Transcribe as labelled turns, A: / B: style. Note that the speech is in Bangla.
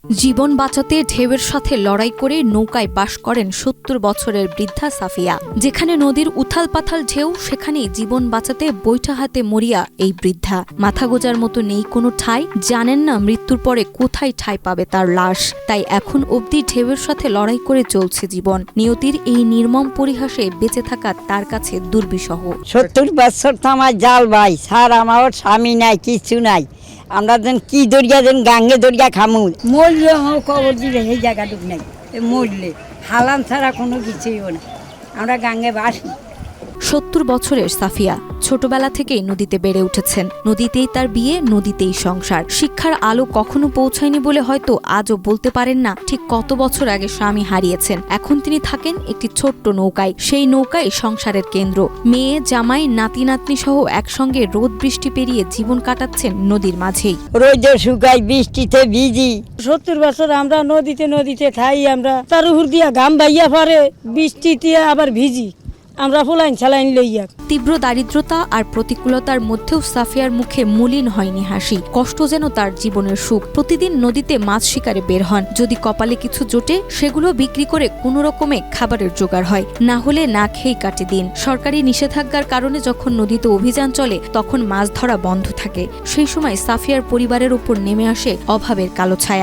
A: জীবন বাঁচাতে ঢেউয়ের সাথে লড়াই করে নৌকায় বাস করেন ৭০ বছরের বৃদ্ধা সাফিয়া। যেখানে নদীর উথাল পাথাল ঢেউ, সেখানেই জীবন বাঁচাতে বৈঠা হাতে মরিয়া এই বৃদ্ধা। মাথা গোজার মতো নেই কোনো ঠাঁই, জানেন না মৃত্যুর পরে কোথায় ঠাঁই পাবে তার লাশ। তাই এখন অবধি ঢেউয়ের সাথে লড়াই করে চলছে জীবন। নিয়তির এই নির্মম পরিহাসে বেঁচে থাকা তার কাছে দুর্বিষহ।
B: ৭০ বছর তো আমার জাল ভাই, স্যার আমার স্বামী নাই, কিছু নাই। আমরা যেন কি দরিয়া যেন গাঙ্গে দরিয়া খামু, মরলে আমার কবর দিবে সেই জায়গাটুক নাই। মরলে হালাম ছাড়া কোনো কিছুই না, আমরা গাঙ্গে বাসি।
A: ৭০ বছরের সাফিয়া ছোটবেলা থেকেই নদীতে বেড়ে উঠেছেন। নদীতেই তার বিয়ে, নদীতেই সংসার। শিক্ষার আলো কখনো পৌঁছায়নি বলে হয়তো আজও বলতে পারেন না ঠিক কত বছর আগে স্বামী হারিয়েছেন। এখন তিনি থাকেন একটি ছোট্ট নৌকায়। সেই নৌকায় সংসারের কেন্দ্র। মেয়ে, জামাই, নাতি নাতনি সহ একসঙ্গে রোদ বৃষ্টি পেরিয়ে জীবন কাটাচ্ছেন নদীর মাঝেই।
B: রোদে শুকাই, বৃষ্টিতে ভিজি। ৭০ বছর আমরা নদীতে থাই, আমরা তার উপর দিয়া ঘাম বাইয়া পরে, বৃষ্টিতে আবার ভিজি, আমরা ফুলাইন ছালাইন লইয়া।
A: তীব্র দারিদ্রতা আর প্রতিকূলতার মধ্যেও সাফিয়ার মুখে মলিন হয়নি হাসি। কষ্ট যেন তার জীবনের সুখ। প্রতিদিন নদীতে মাছ শিকারে বের হন। যদি কপালে কিছু জোটে, সেগুলো বিক্রি করে কোনো রকমে খাবারের জোগাড় হয়, না হলে না খেয়েই কাটে দিন। সরকারি নিষেধাজ্ঞার কারণে যখন নদীতে অভিযান চলে, তখন মাছ ধরা বন্ধ থাকে। সেই সময় সাফিয়ার পরিবারের উপর নেমে আসে অভাবের কালো ছায়া।